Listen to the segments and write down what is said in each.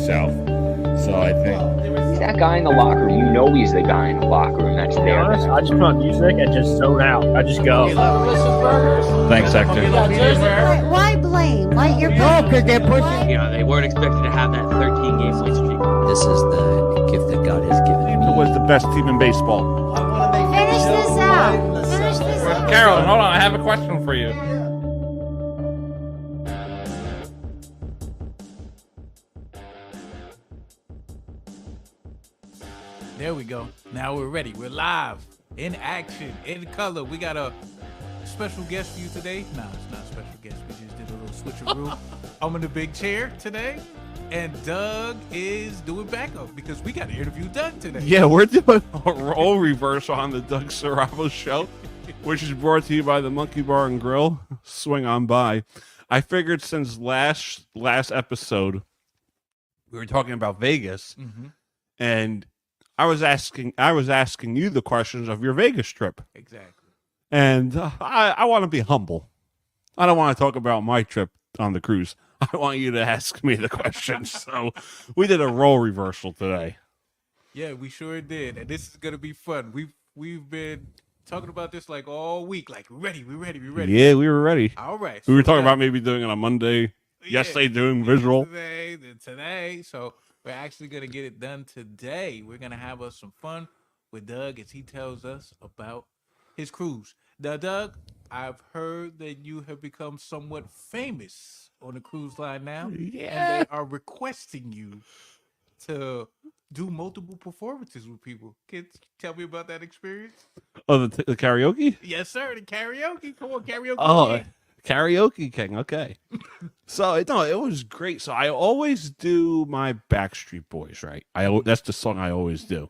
south. So I think He's that guy in the locker room. You know he's the guy in the locker room that's To be there. honest, I just put on music and just zone out. I just go. thanks, Hector. Why blame? Why you're because they're pushing. You know, they weren't expected to have that 13-game win streak. This is the gift that God has given It me. was the best team in baseball. Finish this out. Finish this out. Carolyn, hold on. I have a question for you. There we go. Now we're ready. We're live, in action, in color. We got a special guest for you today. No, it's not a special guest. We just did a little switcheroo. I'm in the big chair today, and Doug is doing backup because we got an interview done today. Yeah, we're doing a role reversal on the Doug Saravo show, which is brought to you by the Monkey Bar and Grill. Swing on by. I figured since last episode we were talking about Vegas, and I was asking you the questions of your Vegas trip. Exactly. And I want to be humble. I don't want to talk about my trip on the cruise. I want you to ask me the questions. So we did a role reversal today. Yeah, we sure did, and this is gonna be fun. We've been talking about this like all week. Like, we're ready. Yeah, we were ready. All right. We were talking about maybe doing it on Monday. Yesterday doing visual. Today. So we're actually going to get it done today. We're going to have us some fun with Doug as he tells us about his cruise. Now, Doug, I've heard that you have become somewhat famous on the cruise line now. Yeah. And they are requesting you to do multiple performances with people. Can you tell me about that experience? Oh, the karaoke? Yes, sir. The karaoke. Come on, karaoke. Oh, King. Karaoke King. Okay. So no, it was great. So I always do my Backstreet Boys, right? That's the song I always do.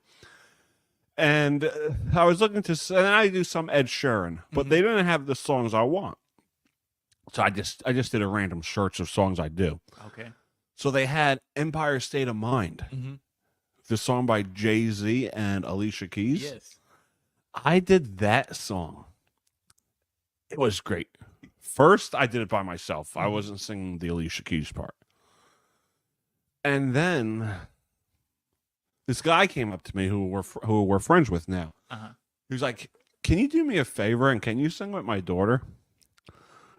And I was looking to, and I do some Ed Sheeran, but they didn't have the songs I want. So I just did a random search of songs I do. Okay. So they had Empire State of Mind, the song by Jay-Z and Alicia Keys. Yes. I did that song. It was great. First, I did it by myself. I wasn't singing the Alicia Keys part. And then this guy came up to me who we're friends with now. He was like, "Can you do me a favor and can you sing with my daughter?"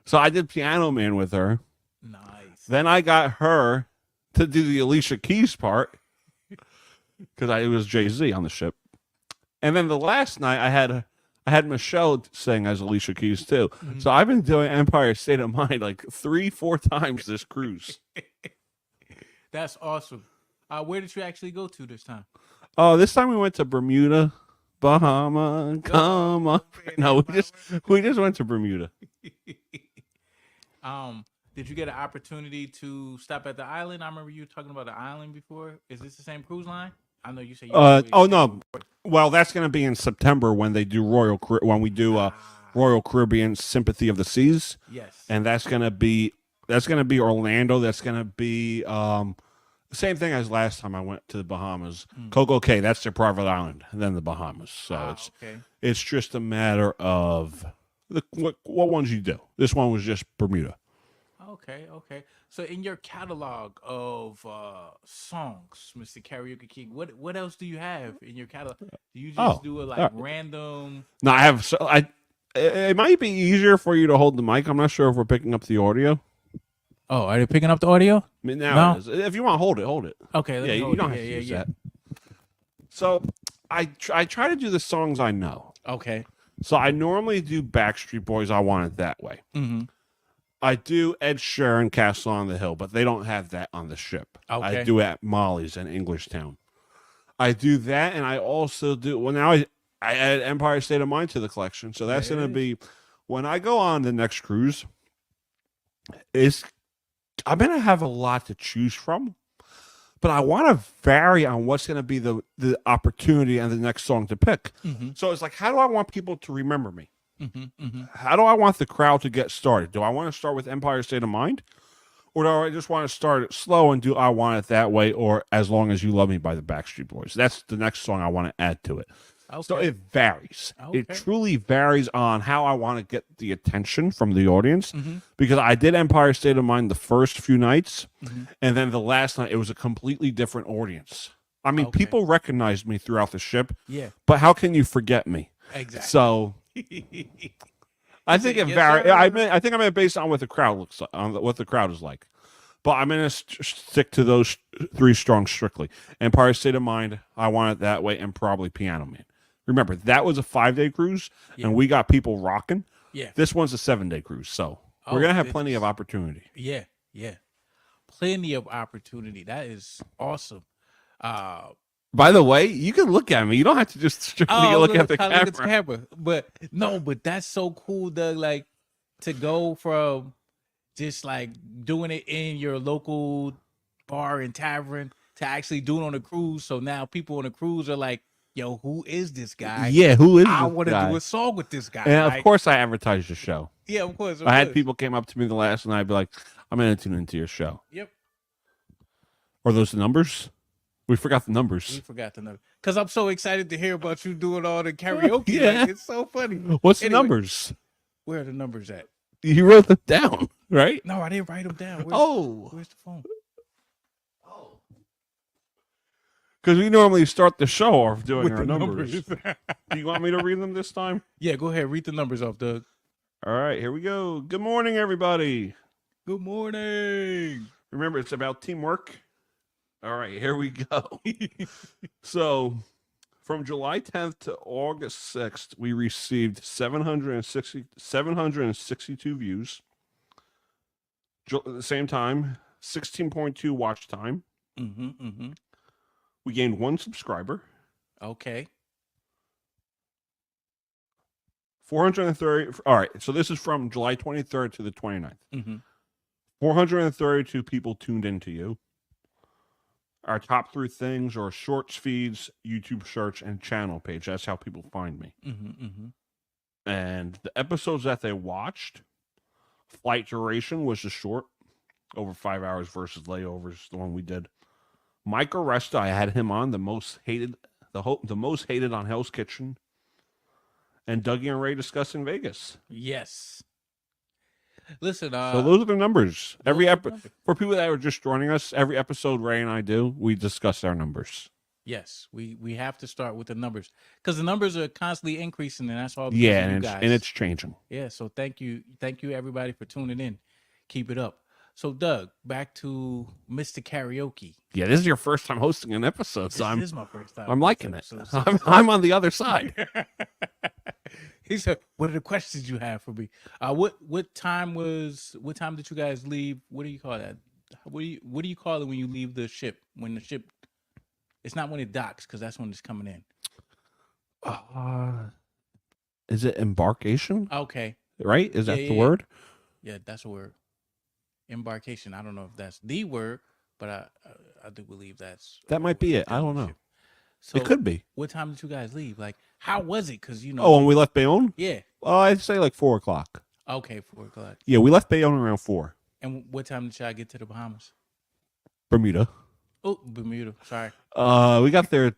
So I did Piano Man with her. Nice. Then I got her to do the Alicia Keys part because it was Jay-Z on the ship. And then the last night I had Michelle sing as Alicia Keys too. So I've been doing Empire State of Mind like 3-4 times this cruise. That's awesome. Where did you actually go to this time? Oh, this time we went to Bermuda, Bahama, come on. No, we just went to Bermuda. Did you get an opportunity to stop at the island? I remember you talking about the island before. Is this the same cruise line? I know you say. Oh no. Well, that's going to be in September when they do Royal Caribbean Sympathy of the Seas. Yes. And that's going to be Orlando. That's going to be same thing as last time I went to the Bahamas. Coco Cay, that's their private island, and then the Bahamas. So it's just a matter of what ones you do. This one was just Bermuda. Okay. So in your catalog of songs, Mr. Karaoke King, what else do you have in your catalog? Do you just do a random? No, I have. It might be easier for you to hold the mic. I'm not sure if we're picking up the audio. Oh, are they picking up the audio? I mean, now it is. If you want to hold it. Okay. Yeah, you don't have to use that. So I try to do the songs I know. Okay. So I normally do Backstreet Boys. I Want It That Way. I do Ed Sheeran, Castle on the Hill, but they don't have that on the ship. Okay. I do at Molly's in Englishtown. I do that, and I also do. Well, now I add Empire State of Mind to the collection, so that's going to be when I go on the next cruise. I'm going to have a lot to choose from, but I want to vary on what's going to be the opportunity and the next song to pick. So it's like, how do I want people to remember me? How do I want the crowd to get started? Do I want to start with Empire State of Mind? Or do I just want to start it slow and do I Want It That Way or As Long As You Love Me by the Backstreet Boys? That's the next song I want to add to it. So Okay. it varies. It Okay. truly varies on how I want to get the attention from the audience. Mm-hmm. Because I did Empire State of Mind the first few nights, Mm-hmm. and then the last night it was a completely different audience. I mean, Okay. people recognized me throughout the ship, Yeah. but how can you forget me? Exactly. So I think it Yes, varies. sir. I think I'm based on what the crowd looks like, on what the crowd is like. But I'm going to stick to those three strong strictly. Empire State of Mind, I want it that way, and probably Piano Man. Remember, that was a 5-day cruise, Yeah. and we got people rocking. Yeah. This one's a 7-day cruise, so Oh, we're going to have plenty goodness. of opportunity. Yeah. Yeah. Plenty of opportunity. That is awesome. By the way, you can look at me. You don't have to just strictly look at the I camera. look at the camera. But that's so cool, Doug. Like to go from just like doing it in your local bar and tavern to actually doing it on a cruise. So now people on the cruise are like, yo, who is this guy? Yeah, who is I this want to guy? do a song with this guy. And like, of course, I advertised the show. yeah, of course. I had people came up to me the last night, I'd be like, I'm going to tune into your show. Yep. Are those the numbers? We forgot the We numbers. forgot the number because I'm so excited to hear about you doing all the karaoke. Yeah. Like, it's so funny. What's the Anyway. numbers? Where are the numbers at? You wrote them down, right? No, I didn't write them down. Where's the phone? Because we normally start the show off doing With our the numbers. Do you want me to read them this time? Yeah, go ahead. Read the numbers off, Doug. All right, here we go. Good morning, everybody. Good morning. Remember, it's about teamwork. All right, here we go. So, from July 10th to August 6th, we received 762 views. At the same time, 16.2 watch time. Mm-hmm. We gained 1 subscriber. Okay. 430. All right, so this is from July 23rd to the 29th. Mm-hmm. 432 people tuned into you. Our top 3 things are shorts feeds, YouTube search, and channel page. That's how people find me. Mm-hmm. And the episodes that they watched, flight duration was just short, over 5 hours versus layovers, the one we did. Mike Aresta, I had him on, the most hated on Hell's Kitchen. And Dougie and Ray discussing Vegas. Yes. Listen, So those are the numbers. Every those are the numbers. for people that are just joining us, every episode Ray and I do, we discuss our numbers. Yes, we have to start with the numbers because the numbers are constantly increasing, and that's all. Because Yeah, of you and guys. it's changing. Yeah. So thank you everybody for tuning in. Keep it up. So Doug, back to Mr. Karaoke. Yeah, this is your first time hosting an episode, so This is my first time. I'm liking it. So- I'm on the other side. He said, "What are the questions you have for me? What time did you guys leave? What do you call that? What do you call it when you leave the ship? When the ship, it's not when it docks because that's when it's coming in. Is it embarkation? Okay, Right? Is that Yeah, the yeah. word? yeah, that's a word. Embarkation. I don't know if that's the word, but I do believe that's That might be it. I don't know. ship. So It could be. What time did you guys leave? Like, how was it? Because Oh, when we left Bayonne? yeah. Oh, I'd say like 4:00. Okay, 4:00. Yeah, we left Bayonne around 4. And what time did y'all get to the Bahamas? Bermuda. Oh, Bermuda. Sorry. We got there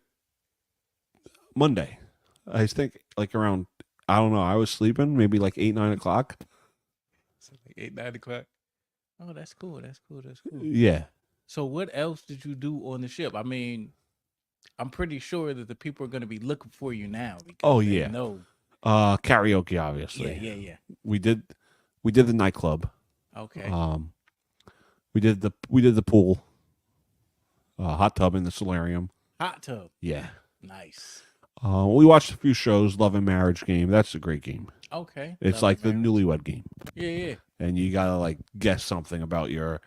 Monday. I think like around, I don't know. I was sleeping maybe like 8, 9 o'clock. So like 8, 9 o'clock. Oh, that's cool. That's cool. That's cool. Yeah. So what else did you do on the ship? I mean, I'm pretty sure that the people are going to be looking for you now. Because Oh, they yeah. know. Karaoke, obviously. Yeah. We did the nightclub. Okay. We did the pool, hot tub in the solarium. Hot tub. Yeah. Nice. We watched a few shows. Love and Marriage game. That's a great game. Okay. It's Love like it, the man. newlywed game, Yeah. and you gotta like guess something about your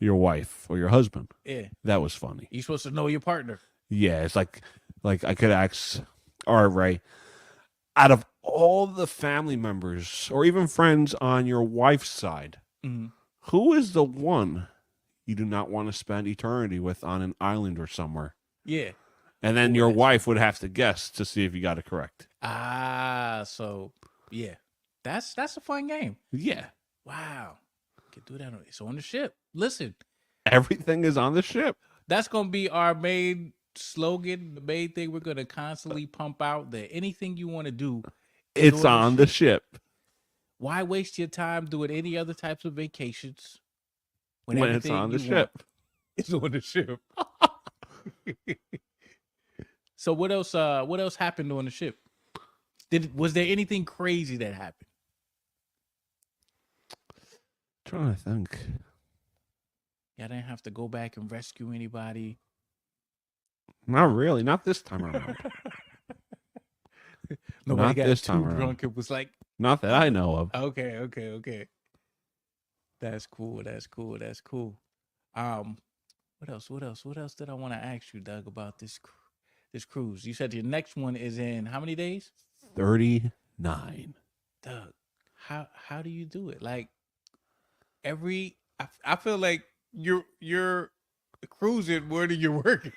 wife or your husband. Yeah. That was funny. You're supposed to know your partner. Yeah, it's like I could ask, all right, Ray, out of all the family members or even friends on your wife's side, Mhm. who is the one you do not want to spend eternity with on an island or somewhere? Yeah. And then Ooh, your that's wife would have to guess to see if you got it correct. So yeah. That's a fun game. Yeah. Wow. Can do that. So on the ship. Listen, Everything is on the ship. that's gonna be our main slogan, the main thing we're gonna constantly pump out, that anything you want to do, It's on the ship. Why waste your time doing any other types of vacations When it's everything on the you ship. want is on the ship? So what else? What else happened on the ship? Was there anything crazy that happened? Trying to think. Y'all didn't have to go back and rescue anybody. Not really. Not this time around. Nobody Not got this too time around. drunk. It was like, Not that I know of. okay. That's cool. What else did I want to ask you, Doug, about this cruise? You said your next one is in how many days? 39. Doug, how do you do it? Like I feel like you're cruising more than you're working.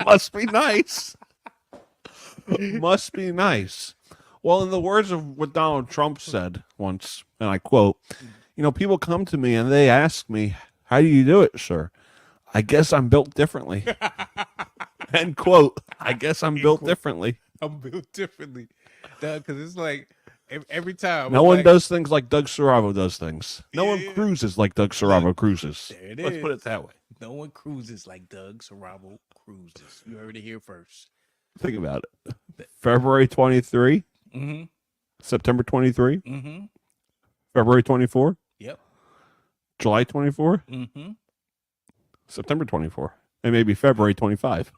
Must be nice. Must be nice. Well, in the words of what Donald Trump said once, and I quote, people come to me and they ask me, how do you do it, sir? I guess I'm built differently. End quote. I guess I'm built differently. I'm built differently, Doug, because it's like every time. No one does things like Doug Saravo does things. No one Yeah. cruises like Doug Saravo cruises. There it Let's put is. it that way. No one cruises like Doug Saravo cruises. You heard it here first. Think about it. February 23, Mm-hmm. September 23, Mm-hmm. February 24, Yep. July 24, Mm-hmm. September 24, and maybe February 25.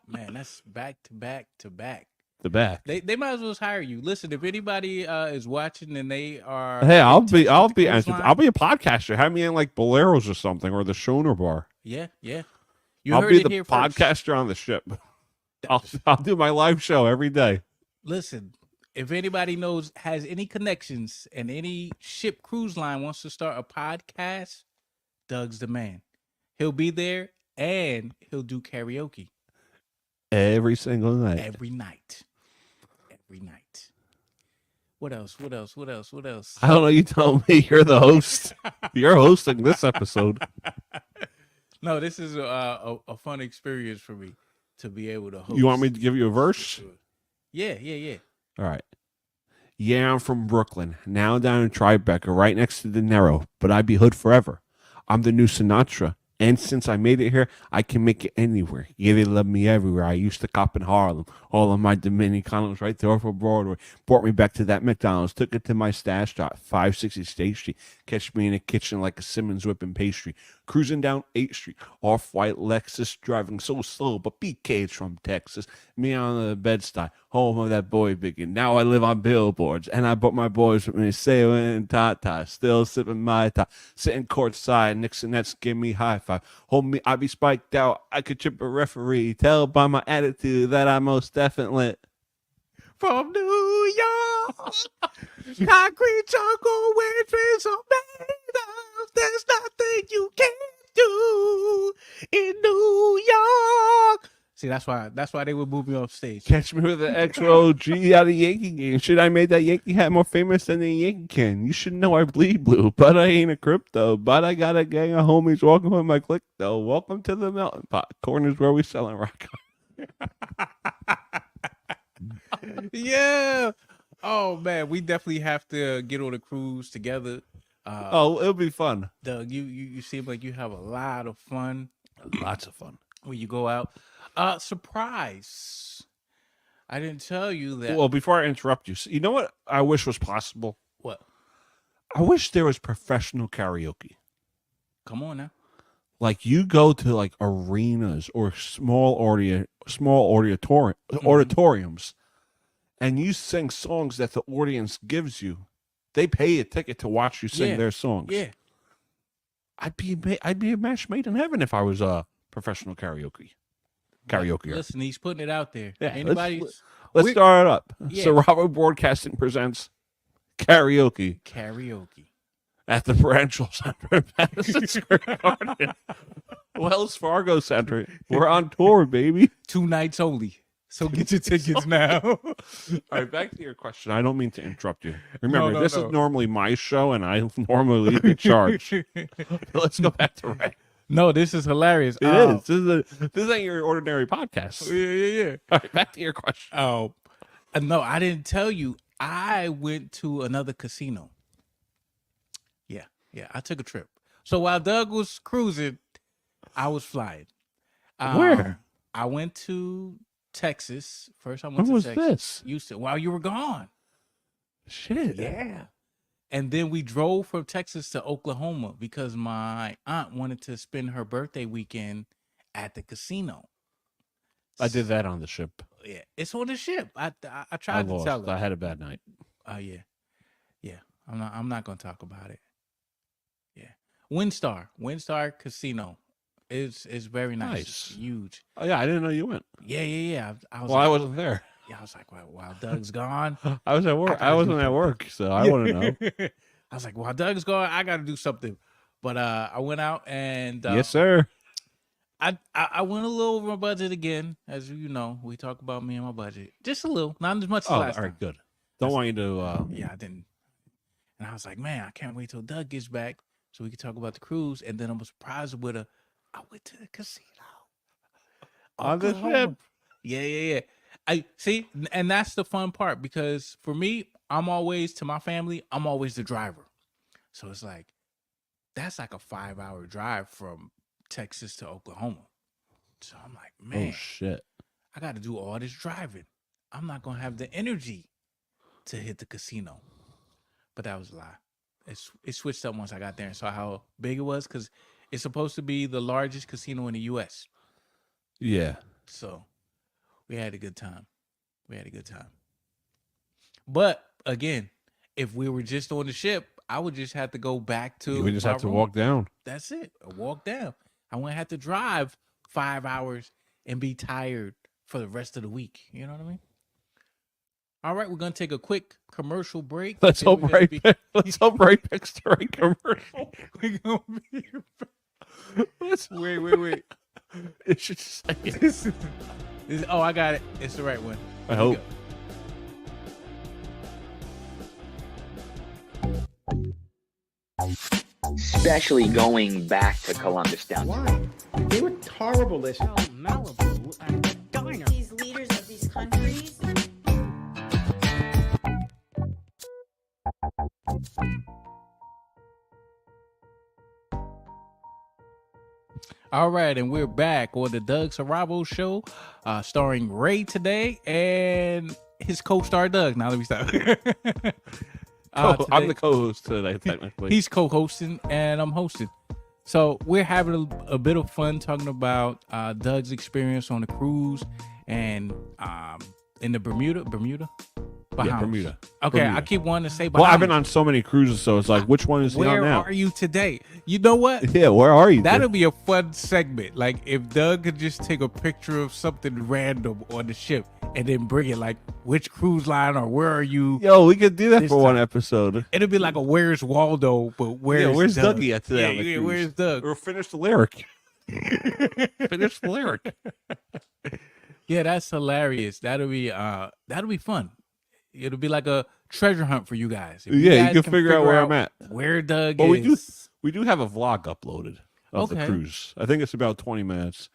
Man, that's back to back to back. The back. They might as well hire you. Listen, if anybody is watching and they are, Hey, I'll in touch with the cruise line- I'll be a podcaster. Have me in like Boleros or something, or the Schoner Bar. Yeah. You I'll heard be it the here first. podcaster on the ship. I'll do my live show every day. Listen, if anybody has any connections and any ship cruise line wants to start a podcast, Doug's the man. He'll be there and he'll do karaoke Every single night. every night. What else? I don't know. You tell me. You're the host. You're hosting this episode. No, this is a fun experience for me to be able to host. You want me to give you a verse? Yeah. All right. Yeah, I'm from Brooklyn, now down in Tribeca, right next to the Narrow, but I be hood forever. I'm the new Sinatra, and since I made it here, I can make it anywhere. Yeah, they love me everywhere. I used to cop in Harlem. All of my Dominicanos right there off of Broadway. Brought me back to that McDonald's, took it to my stash spot, 560 State Street. Catch me in the kitchen like a Simmons whipping pastry. Cruising down 8th Street, off-white Lexus, driving so slow, but BK's from Texas. Me on the Bed-Stuy, home of that boy Biggie. Now I live on billboards, and I brought my boys with me, sailing in Tata, still sipping my top, sitting courtside, Nixon Nets give me high five. Hold me, I be spiked out, I could trip a referee, tell by my attitude that I most definitely from New York. Concrete jungle where dreams are made of. There's nothing you can't do in New York. See, that's why they would move me off stage. Catch me with an XOG out of Yankee game. Shit, I made that Yankee hat more famous than the Yankee can. You should know I bleed blue, but I ain't a crypto. But I got a gang of homies walking with my click, though. Welcome to the melting pot. Corners where we selling rock. Yeah. Oh man, we definitely have to get on a cruise together. It'll be fun. Doug, you seem like you have a lot of fun Lots of fun. when you go out. Surprise! I didn't tell you that. Well, before I interrupt you, you know what I wish was possible? What? I wish there was professional karaoke. Come on now. Like you go to like arenas or small auditoriums, and you sing songs that the audience gives you. They pay a ticket to watch you sing their songs. Yeah. I'd be a match made in heaven if I was a professional karaoke. Listen, he's putting it out there. Yeah, Anybody? Let's start it up. Yeah. So Bravo Broadcasting presents karaoke Karaoke. at the Prudential Center in Madison Square Garden. Wells Fargo Center. We're on tour, baby. 2 nights only. So get your tickets now. All right, back to your question. I don't mean to interrupt you. Remember, this is normally my show, and I normally lead the charge. Let's go back to Ray. No, this is hilarious. It is. This ain't your ordinary podcast. Yeah. All right, back to your question. Oh, no, I didn't tell you. I went to another casino. Yeah, I took a trip. So while Doug was cruising, I was flying. Where? I went to Texas. First, I went When to was Texas. this? You said while you were gone. Shit. Yeah. And then we drove from Texas to Oklahoma because my aunt wanted to spend her birthday weekend at the casino. I did that on the ship. Yeah, it's on the ship. I I tried to lost. tell her. I had a bad night. Oh yeah. I'm not gonna talk about it. Yeah, WinStar Casino is very nice. Nice. It's huge. Oh yeah, I didn't know you went. Yeah. I was Well, I like, wasn't there. yeah, I was like, well, while Doug's gone, I was at work. gotta I do wasn't at work, so I want to know. I was like, while Doug's gone, I got to do something. But I went out and Yes, sir. I went a little over my budget again, as you know. We talk about me and my budget, just a little, not as much as Oh, all last time. right, good. Don't want you to. Yeah, I didn't. And I was like, man, I can't wait till Doug gets back so we can talk about the cruise. And then I was surprised with I went to the casino. On the Oklahoma. ship. Yeah. I see, and that's the fun part because for me, I'm always to my family, I'm always the driver. So it's like that's like a 5-hour drive from Texas to Oklahoma. So I'm like, man, Oh shit. I got to do all this driving. I'm not gonna have the energy to hit the casino. But that was a lie. It switched up once I got there and saw how big it was because it's supposed to be the largest casino in the U.S. Yeah. So we had a good time. But again, if we were just on the ship, I would just have to go back to. We just my have to room. walk down. That's it. A walk down. I wouldn't have to drive 5 hours and be tired for the rest of the week. You know what I mean? All right, we're gonna take a quick commercial break. Let's Then hope we're gonna Ray. Let's hope Ray picks the right commercial. We're gonna be Let's- wait. It should just say it. Oh, I got it. It's the right one. I Here we hope. Especially going back to Columbus down. Why? They were horrible this. Malibu and a diner. These leaders of these countries. All right, and we're back on the Doug Sarabo show, starring Ray today and his co-star Doug. Now let me stop. I'm Today- the co-host today, technically. He's co-hosting and I'm hosting. So we're having a bit of fun talking about Doug's experience on the cruise and in the Bermuda. Bahamas. Bermuda. Okay, Bermuda. I keep wanting to say Well, Bahamas. I've been on so many cruises, so it's like, which one is he on Where now? are you today? You know what? Yeah, where are you? That'll be a fun segment. Like if Doug could just take a picture of something random on the ship and then bring it, like which cruise line or where are you? Yo, we could do that This for one time. episode. It'll be like a Where's Waldo, but where's Doug? Dougie at today? Yeah, on the yeah, cruise? where's Doug? Or finish the lyric. Finish the lyric. Yeah, that's hilarious. That'll be fun. It'll be like a treasure hunt for you guys. If Yeah, guys you can figure out where I'm at. Where Doug Well, is. we do have a vlog uploaded of the Okay. cruise. I think it's about 20 minutes.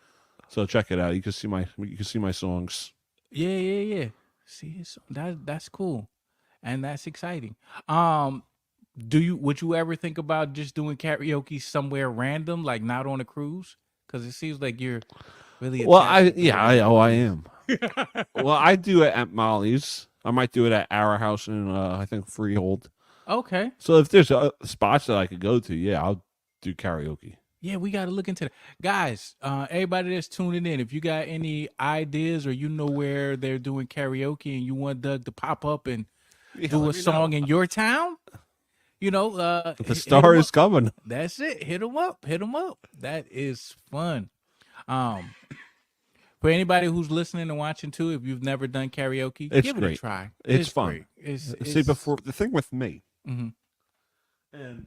So check it out. You can see my songs. Yeah. See, that's cool, and that's exciting. Would you ever think about just doing karaoke somewhere random, like not on a cruise? Because it seems like you're really. Well, attached to I am. Well, I do it at Molly's. I might do it at our house in I think Freehold. Okay. So if there's spots that I could go to, yeah, I'll do karaoke. Yeah, we got to look into that. Guys, everybody that's tuning in, if you got any ideas or you know where they're doing karaoke and you want Doug to pop up and do a song in your town, you know, The hit star him is up. coming. That's it. Hit them up. That is fun. For anybody who's listening and watching too, if you've never done karaoke, It's give it a great. try. It's fun. great. It's See, before the thing with me, Mhm. and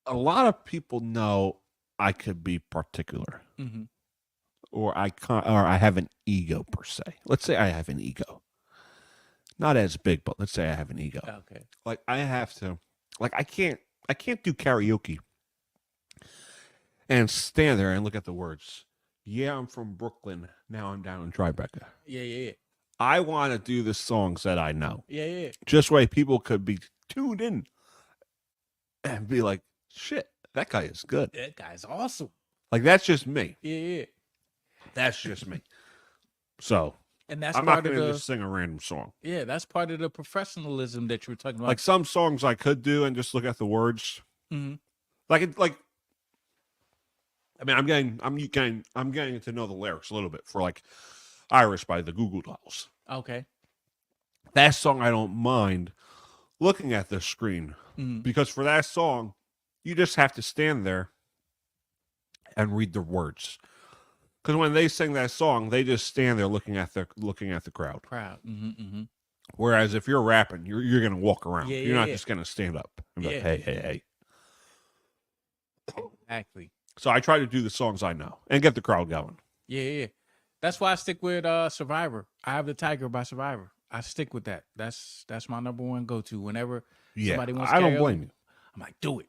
a lot of people know I could be particular, Mhm. or I have an ego per se. Let's say I have an ego, not as big, but let's say I have an ego. Okay. Like I have to, like I can't do karaoke and stand there and look at the words. Yeah, I'm from Brooklyn. Now I'm down in Tribeca. Yeah. I want to do the songs that I know. Yeah. Just way people could be tuned in and be like, shit, that guy is good. That guy's awesome. Like, that's just me. Yeah. That's just me. So And that's I'm not part of going to the just sing a random song. yeah. That's part of the professionalism that you were talking about. Like some songs I could do and just look at the words. Mhm. I mean, I'm getting to know the lyrics a little bit for like Irish by the Goo Goo Dolls. Okay. That song I don't mind looking at the screen because for that song, you just have to stand there and read the words. Because when they sing that song, they just stand there looking at the crowd. Proud. Mm-hmm. Whereas if you're rapping, you're gonna walk around. Yeah, You're not yeah. just gonna stand up and be Yeah. like, hey. Exactly. So I try to do the songs I know and get the crowd going. Yeah. That's why I stick with Survivor. I have the Tiger by Survivor. I stick with that. That's my number one go-to. Whenever somebody wants I don't karaoke, blame you. I'm like, do it.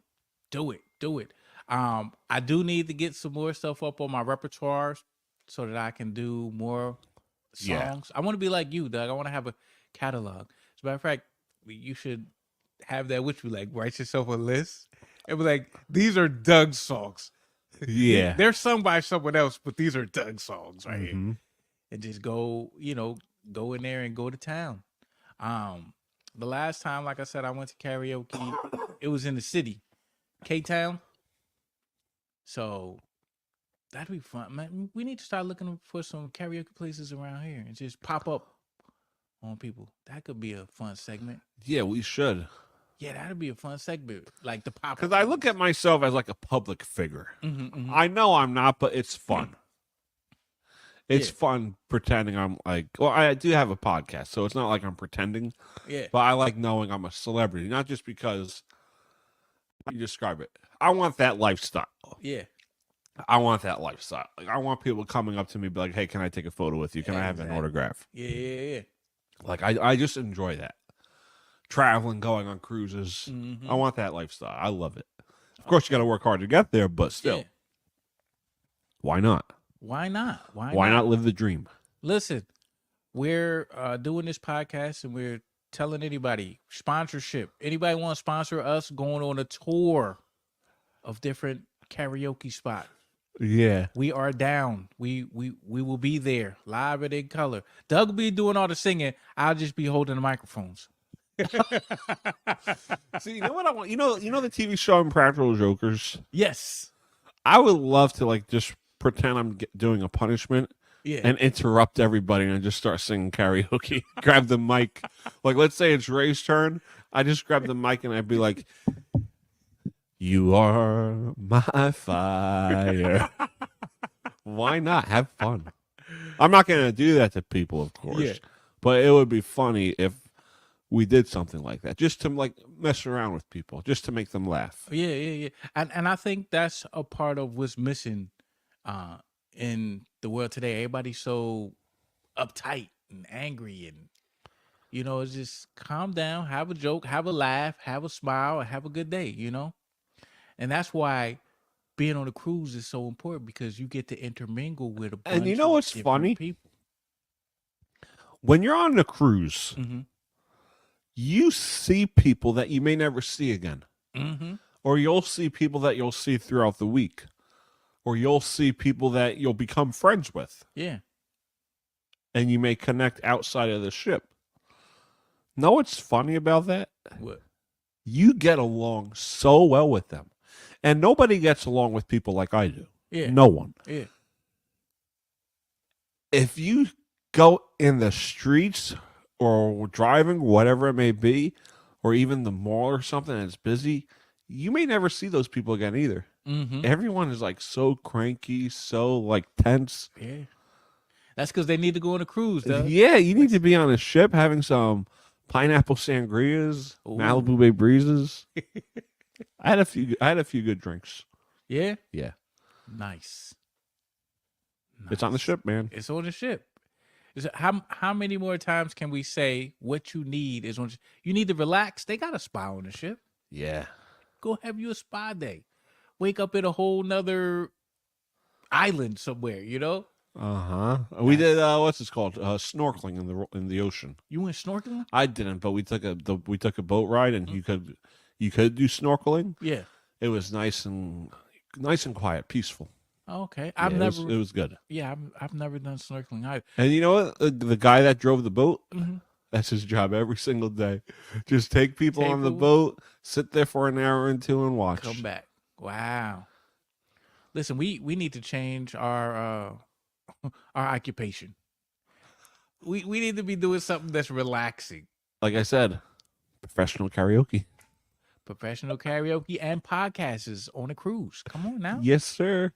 I do need to get some more stuff up on my repertoire so that I can do more songs. Yeah. I want to be like you, Doug. I want to have a catalog. As a matter of fact, you should have that with you. Like, write yourself a list and be like, these are Doug's songs. Yeah. They're sung by someone else, but these are Doug's songs right here. Mhm. And just go in there and go to town. The last time, like I said, I went to karaoke, it was in the city, K-Town. So that'd be fun, man. We need to start looking for some karaoke places around here and just pop up on people. That could be a fun segment. Yeah, we should. Yeah, that'd be a fun segment, like the pop. Because I look at myself as like a public figure. Mm-hmm. I know I'm not, but it's fun. It's Yeah. fun pretending I'm like, well, I do have a podcast, so it's not like I'm pretending, Yeah, but I like knowing I'm a celebrity, not just because how do you describe it. I want that lifestyle. yeah, I want that lifestyle. Like, I want people coming up to me, be like, hey, can I take a photo with you? Can I have an autograph? yeah. Like, I just enjoy that. Traveling, going on cruises. Mhm. I want that lifestyle. I love it. Of course, you got to work hard to get there, but still, Yeah. why not? Why not? Why not live the dream? Listen, we're doing this podcast and we're telling anybody sponsorship. Anybody want to sponsor us going on a tour of different karaoke spots? Yeah. We are down. We will be there live and in color. Doug will be doing all the singing. I'll just be holding the microphones. See, you know what I want? You know the TV show Impractical Jokers? Yes. I would love to like just pretend I'm doing a punishment Yeah. and interrupt everybody and just start singing karaoke. Grab the mic. Like, let's say it's Ray's turn. I just grab the mic and I'd be like, you are my fire. Why not? Have fun. I'm not going to do that to people, of course. Yeah. But it would be funny if we did something like that, just to like mess around with people, just to make them laugh. Yeah. And I think that's a part of what's missing in the world today. Everybody's so uptight and angry, and it's just calm down, have a joke, have a laugh, have a smile, and have a good day. And that's why being on a cruise is so important, because you get to intermingle with a bunch And you know of what's different funny? people. When you're on a cruise, Mm-hmm. you see people that you may never see again. Mm-hmm. Or you'll see people that you'll see throughout the week. Or you'll see people that you'll become friends with. Yeah. And you may connect outside of the ship. Know what's funny about that? What? You get along so well with them. And nobody gets along with people like I do. Yeah. No one. Yeah. If you go in the streets or driving, whatever it may be, or even the mall or something and it's busy, you may never see those people again either. Mm-hmm. Everyone is like so cranky, so like tense. Yeah. That's because they need to go on a cruise, though. Yeah, you need to be on a ship having some pineapple sangrias, Ooh. Malibu Bay breezes. I had a few good drinks. Yeah. Yeah. Nice. It's on the ship, man. It's on the ship. How many more times can we say what you need is on? You need to relax. They got a spa on the ship. Yeah. Go have you a spa day. wake up in a whole nother island somewhere, you know? We did what's this called? Snorkeling in the ocean. You went snorkeling? I didn't, but we took a boat ride, and you could do snorkeling. Yeah. It was nice and quiet, peaceful. Okay. It was good. Yeah, I've never done snorkeling either. And you know what? The guy that drove the boat, Mhm. that's his job every single day. Just take people on the boat, sit there for an hour or two, and watch. Come back. Wow. Listen, we need to change our occupation. We need to be doing something that's relaxing. Like I said, professional karaoke. Professional karaoke and podcasts on a cruise. Come on now. Yes, sir.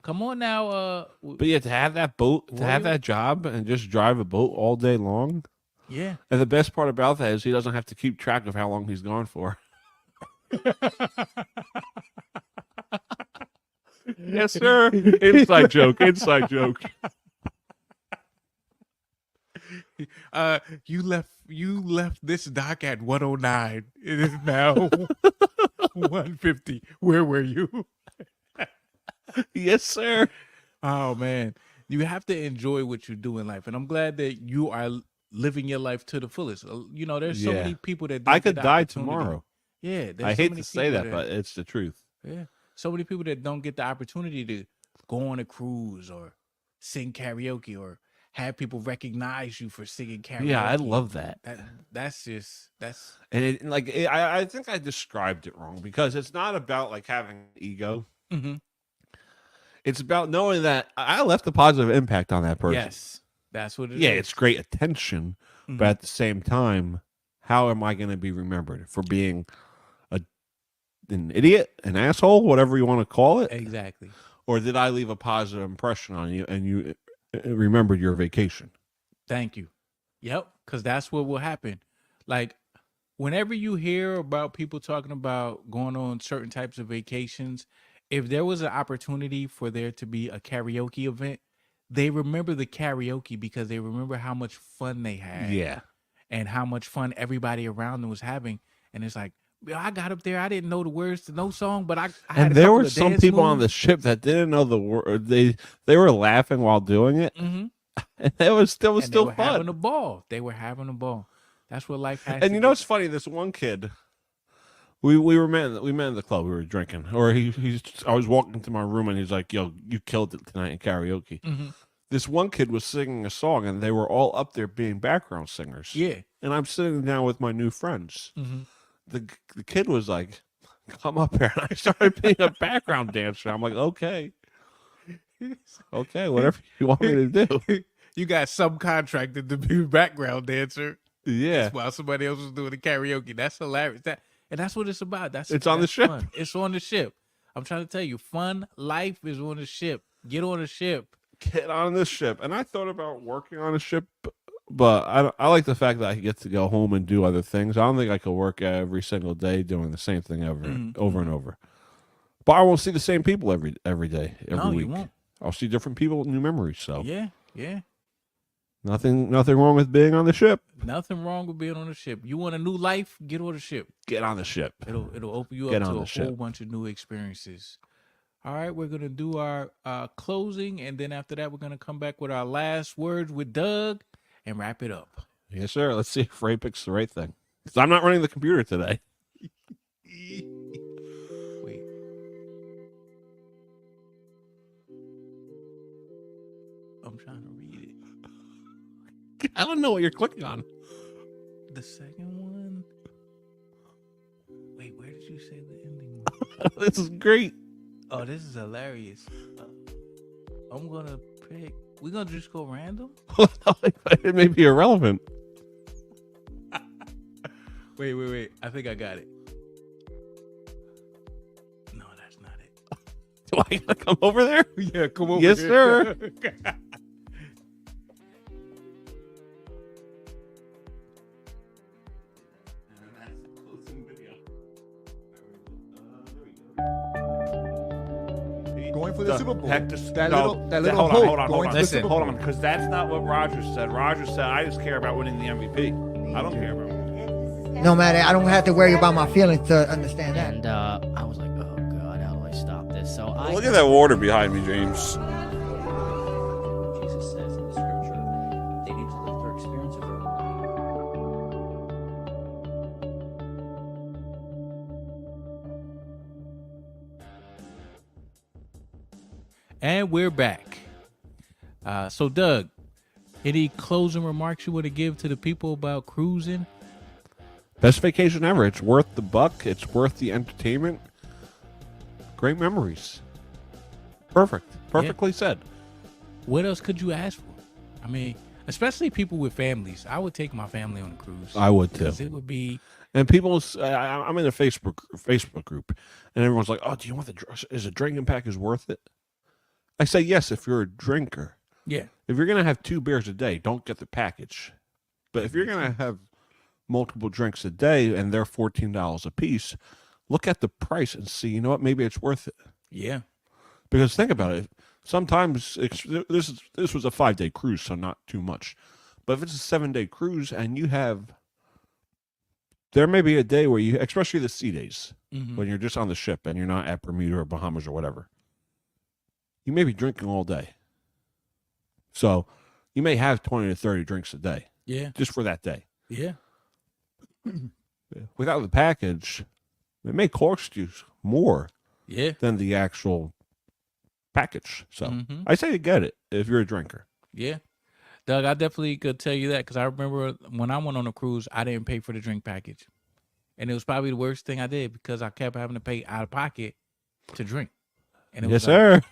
Come on now. But yeah, to have that boat, to have Royal? that job, and just drive a boat all day long. Yeah. And the best part about that is he doesn't have to keep track of how long he's gone for. Yes, sir. Inside joke. Inside joke. You left this dock at 109. It is now 150. Where were you? Yes, sir. Oh man, you have to enjoy what you do in life, and I'm glad that you are living your life to the fullest. You know, there's so Yeah. many people that don't I get could the die opportunity. tomorrow. Yeah, there's I so hate many to say people that, but it's the truth. yeah, so many people that don't get the opportunity to go on a cruise or sing karaoke or have people recognize you for singing karaoke. Yeah, I love that. That's And I think I described it wrong, because it's not about like having an ego. Mhm. It's about knowing that I left a positive impact on that person. yes, that's what it is. Yeah, it's great attention, Mhm. but at the same time, how am I going to be remembered for being an idiot, an asshole, whatever you want to call it? Exactly. Or did I leave a positive impression on you and you remembered your vacation? Thank you. Yep, because that's what will happen. Like, whenever you hear about people talking about going on certain types of vacations, if there was an opportunity for there to be a karaoke event, they remember the karaoke because they remember how much fun they had. Yeah. And how much fun everybody around them was having. And it's like, I got up there, I didn't know the words to no song, but I had And a there couple were of some dance people on the moves. ship that didn't know the word. They were laughing while doing it. Mhm. And it was still And they were fun. having a ball. They were having a ball. That's what life has. And to you know be. what's funny? This one kid, we met in the club. We were drinking, or I was walking to my room, and he's like, "Yo, you killed it tonight in karaoke." Mhm. This one kid was singing a song, and they were all up there being background singers. Yeah. And I'm sitting down with my new friends. Mhm. The kid was like, "Come up here," and I started being a background dancer. I'm like, "Okay, whatever you want me to do." You got subcontracted to be a background dancer Yeah. while somebody else was doing the karaoke. That's hilarious. And that's what it's about. It's on the that's ship. fun. It's on the ship. I'm trying to tell you, fun life is on the ship. Get on the ship. Get on this ship. And I thought about working on a ship, but I like the fact that I get to go home and do other things. I don't think I could work every single day doing the same thing over and over. But I won't see the same people every day, every No, week. you won't. I'll see different people with new memories. So Yeah. nothing wrong with being on the ship. Nothing wrong with being on the ship. You want a new life? Get on the ship. Get on the ship. It'll open you Get up on to the a ship. whole bunch of new experiences. All right, we're gonna do our closing, and then after that, we're gonna come back with our last words with Doug and wrap it up. Yes, sir. Let's see if Ray picks the right thing. Because I'm not running the computer today. Wait. I'm trying to read it. I don't know what you're clicking on. The second one. Wait, where did you say the ending was? This is great. Oh, this is hilarious. I'm gonna pick. We're gonna just go random. It may be irrelevant. Wait. I think I got it. No, that's not it. Do I gotta come over there? Yeah, come over. Yes, here. sir. Going for the Super Bowl. Hold hope on, going to the Super hold Bowl. on, because that's not what Roger said. Roger said, I just care about winning the MVP. I don't care about No matter, I don't have to worry about my feelings to understand that. And I was like, oh God, how do I stop So I Look at that water behind me, James. Jesus says in the scripture, they need to live their experience of their own life. And we're back. So, Doug, any closing remarks you want to give to the people about cruising? Best vacation ever. It's worth the buck. It's worth the entertainment. Great memories. Perfectly said. What else could you ask for? I mean, especially people with families. I would take my family on a cruise. I would too. Because it would be. And people, I'm in a Facebook group, and everyone's like, "Oh, do you want is a drinking package worth it?" I say yes if you're a drinker. Yeah. If you're gonna have 2 beers a day, don't get the package. But if you're gonna have multiple drinks a day and they're $14 a piece, look at the price and see, you know what, maybe it's worth it. Yeah. Because think about it. Sometimes this was a 5-day cruise, so not too much. But if it's a 7-day cruise and there may be a day where you, especially the sea days, when you're just on the ship and you're not at Bermuda or Bahamas or whatever, you may be drinking all day. So you may have 20 to 30 drinks a day. Yeah. Just for that day. Yeah. Without the package, it may cost you more than the actual package. So I say to get it if you're a drinker. Yeah. Doug, I definitely could tell you that because I remember when I went on a cruise, I didn't pay for the drink package. And it was probably the worst thing I did because I kept having to pay out of pocket to drink. And it Yes, was like, sir.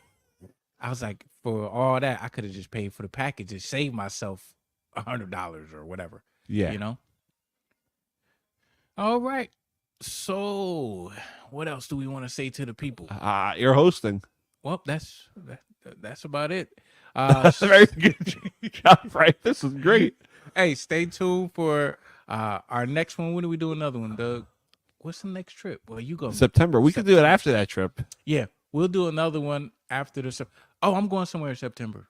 I was like, for all that, I could have just paid for the package and saved myself $100 or whatever. Yeah. You know? All right. So, what else do we want to say to the people? You're hosting. Well, that's about it. That's a very good job, right? This is great. Hey, stay tuned for our next one. When do we do another one, Doug? What's the next trip? Well, you go September. We could do it after that trip. Yeah, we'll do another one after the. Oh, I'm going somewhere in September.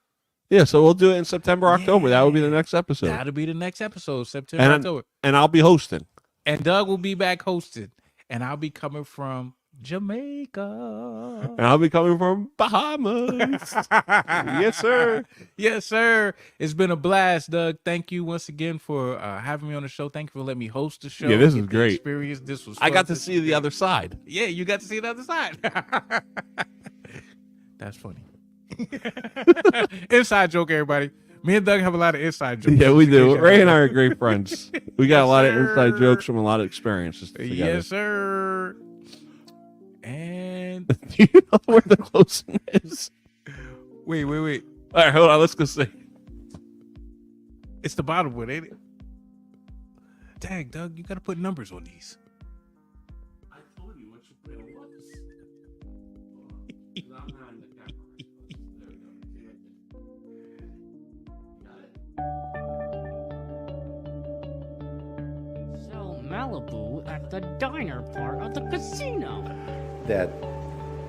Yeah, so we'll do it in September, October. That will be the next episode. That'll be the next episode, September, October. And I'll be hosting. And Doug will be back hosting. And I'll be coming from Jamaica. And I'll be coming from Bahamas. Yes, sir. Yes, sir. It's been a blast, Doug. Thank you once again for having me on the show. Thank you for letting me host the show. Yeah, this is great. Experience. This was I fun. got to see the other side. Yeah, you got to see the other side. That's funny. Inside joke, everybody. Me and Doug have a lot of inside jokes. Yeah, we do. Ray and I are great friends. We got a lot of inside jokes from a lot of experiences together. Yes, sir. And do you know where the closing is? Wait. All right, hold on. Let's go see. It's the bottom one, ain't it? Dang, Doug, you got to put numbers on these. I told you what you put on. So Malibu at the diner part of the casino. That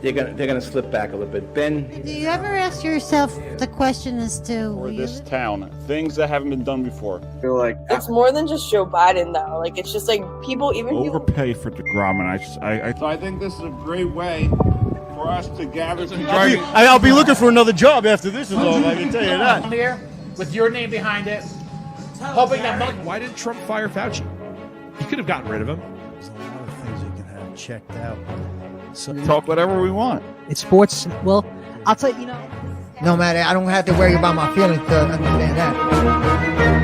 they're gonna slip back a little bit. Ben, Do you ever ask yourself the question as to For this town, things that haven't been done before. Feel like it's more than just Joe Biden, though. Like it's just like people, Overpay for DeGrom, and I think this is a great way for us to gather together. I'll be looking for another job after this is over. I can tell you that. here with your name behind it, hoping that. Why did Trump fire Fauci? He could have gotten rid of him. There's a lot of things you can have checked out. So, Talk whatever we want. it's sports. Well, I'll tell you, no matter, I don't have to worry about my feelings to understand that.